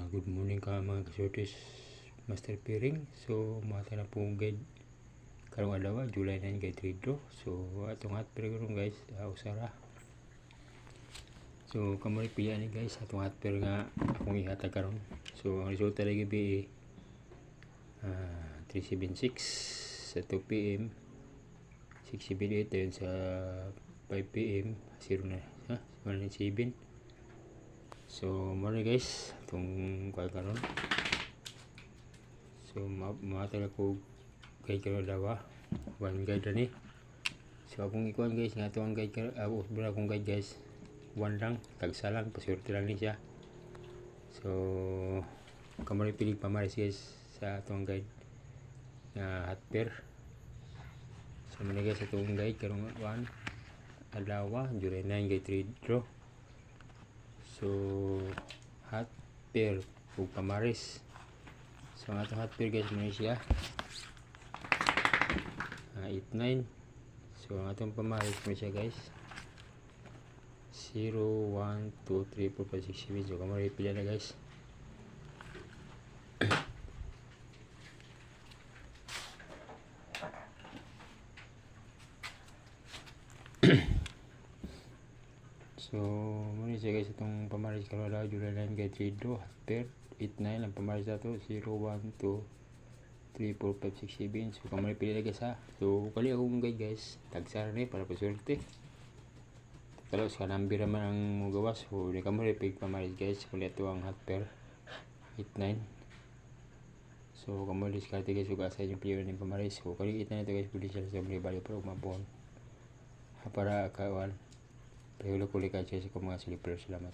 Good morning ka mga kasortis Master Piring. So mata na pong guide karong adlaw July 9 kay trade draw. So atong hot pair karon guys, usara. So kamo pilihan ni guys atong hot pair nga akong ihatag karon. So ang resulta lagi bi 376 sa 2 PM, 678 ayun sa 5 PM, 0 na 197. So muna guys itong kuha karon. So matala ko guide karon dawa one guide ni. So akong ikuan guys nga itong guide karon bura akong guide guys one lang tagsa lang pasurti lang ni siya. So kamari pili pamaris guys sa itong guide nga hot pair. So muna guys itong guide karon one adlaw July 9 kay trade draw. So hot pair ug pamaris. So ang atong hot pair guys mo siya 89. So ang atong pamaris mo siya guys 0 1 2 3 4 5 6 7. So kamo pila na guys. So muna siya guys itong pamaris karon daw July 9 kay trade draw hot pair 89. Ang pamaris nato 0 1 2 3 4 5 6 7. So kamo pili na guys ha. So kali akong guide guys tagsara ni para pasurte. Kalau sa number naman ang mugawas. So di kamo pig pamaris guys kuli ato ang hot pair 89. So kamo diskarte guys ug asa yung player ni pamaris. So kali ita nito guys pwede siya sa bali para umabon para kawan. Pero kulikan siya sa mga sleeper. Salamat.